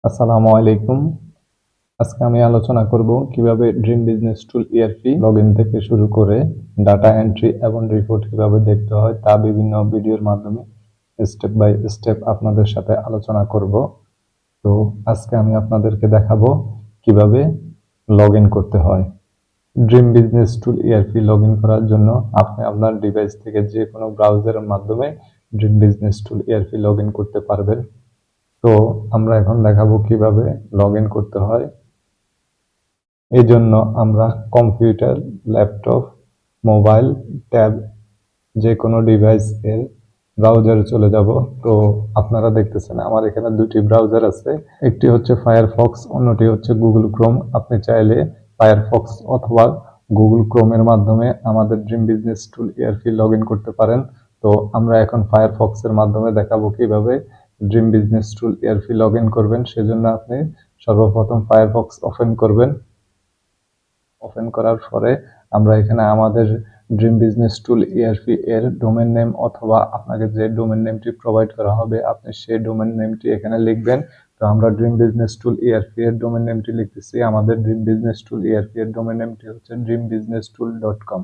আসসালামু আলাইকুম। আজকে আমি আলোচনা করব কিভাবে ড্রিম বিজনেস টুল ইআরপি লগইন থেকে শুরু করে ডাটা এন্ট্রি এবং রিপোর্ট কিভাবে দেখতে হয় তা বিভিন্ন ভিডিওর মাধ্যমে স্টেপ বাই স্টেপ আপনাদের সাথে আলোচনা করব। তো আজকে আমি আপনাদেরকে দেখাবো কিভাবে লগইন করতে হয়। ড্রিম বিজনেস টুল ইআরপি লগইন করার জন্য আপনি আপনার ডিভাইস থেকে যে কোনো ব্রাউজারের মাধ্যমে ড্রিম বিজনেস টুল ইআরপি লগইন করতে পারবেন। তো আমরা এখন দেখাবো কিভাবে লগইন করতে হয়। এই জন্য আমরা কম্পিউটার, ল্যাপটপ, মোবাইল, ট্যাব যে কোনো ডিভাইস এর ব্রাউজারে চলে যাব। তো আপনারা দেখতেছেন আমার এখানে দুটি ব্রাউজার আছে, একটি হচ্ছে ফায়ারফক্স, অন্যটি হচ্ছে গুগল ক্রোম। আপনি চাইলে ফায়ারফক্স অথবা গুগল ক্রোমের মাধ্যমে আমাদের ড্রিম বিজনেস টুল ইআরপি লগইন করতে পারেন। তো আমরা এখন ফায়ারফক্সের মাধ্যমে দেখাবো কিভাবে ড্রিম বিজনেস টুল ইআরপি লগইন করবেন। সেজন্য আপনি সর্বপ্রথম ফায়ারফক্স ওপেন করবেন। ওপেন করার পরে আমরা এখানে আমাদের ড্রিম বিজনেস টুল ইআরপি এর ডোমেন নেম অথবা আপনাকে যে ডোমেন নেমটি প্রোভাইড করা হবে আপনি সেই ডোমেন নেমটি এখানে লিখবেন। তো আমরা ড্রিম বিজনেস টুল ইআরপি এর ডোমেন নেমটি লিখতেছি। আমাদের ড্রিম বিজনেস টুল ইআরপি এর ডোমেন নেমটি হচ্ছে dreambusinesstool.com।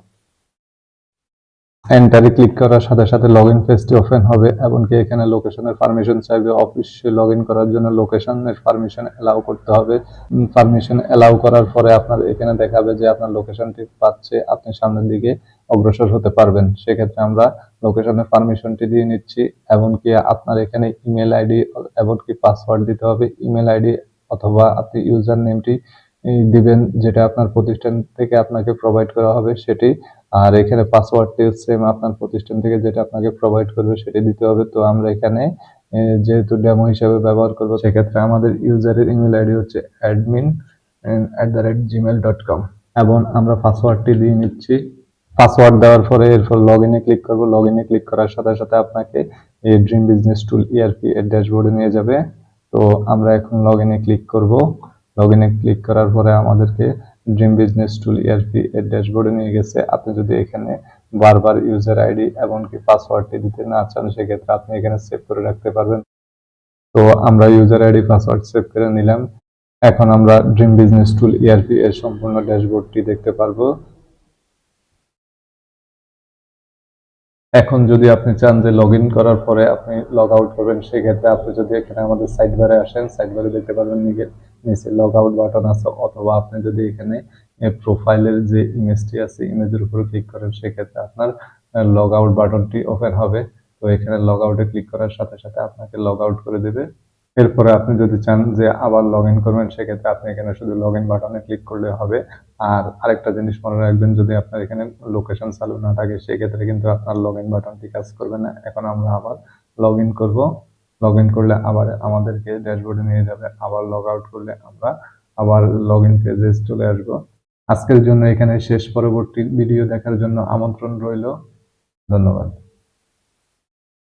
এন্টারে ক্লিক করার সাথে সাথে লগইন পেজটি ওপেন হবে। এমনকি এখানে লোকেশনের পারমিশন চাইবে। অফিসে লগইন করার জন্য লোকেশনের পারমিশন এলাও করতে হবে। পারমিশন এলাও করার পরে আপনার এখানে দেখাবে যে আপনার লোকেশনটি পাচ্ছে, আপনি সামনের দিকে অগ্রসর হতে পারবেন। সেক্ষেত্রে আমরা লোকেশনের পারমিশনটি দিয়ে নিচ্ছি। এমনকি আপনার এখানে ইমেল আইডি এমনকি পাসওয়ার্ড দিতে হবে। ইমেল আইডি অথবা আপনি ইউজার নেমটি দিবেন যেটা আপনার প্রতিষ্ঠান থেকে আপনাকে প্রোভাইড করা হবে সেটি। আর এখানে পাসওয়ার্ডটি সেম আপনার প্রতিষ্ঠান থেকে যেটা আপনাকে প্রোভাইড করবে সেটি দিতে হবে। তো আমরা এখানে যেহেতু ডেমো হিসেবে ব্যবহার করব সেক্ষেত্রে আমাদের ইউজারের ইমেল আইডি হচ্ছে admin@gmail.com এবং আমরা পাসওয়ার্ডটি দিয়ে নিচ্ছি। পাসওয়ার্ড দেওয়ার পরে এরপর লগইনে ক্লিক করব। লগইনে ক্লিক করার সাথে সাথে আপনাকে এই ড্রিম বিজনেস টুল ইআরপি এর ড্যাশবোর্ডে নিয়ে যাবে। তো আমরা এখন লগইনে ক্লিক করব। লগইনে ক্লিক করার পরে আমাদেরকে ড্রিম বিজনেস টুল ইআরপি এর ড্যাশবোর্ডে নিয়ে গেছে। আপনি যদি এখানে বারবার ইউজার আইডি এমনকি পাসওয়ার্ডটি দিতে না চান সেক্ষেত্রে আপনি এখানে সেভ করে রাখতে পারবেন। তো আমরা ইউজার আইডি পাসওয়ার্ড সেভ করে নিলাম। এখন আমরা ড্রিম বিজনেস টুল ইআরপি এর সম্পূর্ণ ড্যাশবোর্ডটি দেখতে পারবো। এখন যদি আপনি চান যে লগইন করার পরে আপনি লগ আউট করবেন সেক্ষেত্রে আপনি যদি এখানে আমাদের সাইড বারে আসেন, সাইড বারে দেখতে পারবেন নিচে লগ আউট বাটন আছে, অথবা আপনি যদি এখানে প্রোফাইলের যে ইমেজটি আছে ইমেজের উপর ক্লিক করেন সেক্ষেত্রে আপনার লগ আউট বাটনটি ওপেন হবে। তো এখানে লগ আউটে ক্লিক করার সাথে সাথে আপনাকে লগ আউট করে দেবে। এরপরে আপনি যদি চান যে আবার লগইন করবেন সেক্ষেত্রে আপনি এখানে শুধু লগইন বাটনে ক্লিক করলে হবে। আর আরেকটা জিনিস মনে রাখবেন, যদি আপনার এখানে লোকেশন চালু না থাকে সেক্ষেত্রে কিন্তু আপনার লগইন বাটনটি কাজ করবে না। এখন আমরা আবার লগইন করব। লগইন করলে আবার আমাদেরকে ড্যাশবোর্ডে নিয়ে যাবে। আবার লগ আউট করলে আমরা আবার লগইন পেজে চলে আসব। আজকের জন্য এখানে শেষ। পরবর্তী ভিডিও দেখার জন্য আমন্ত্রণ রইল। ধন্যবাদ।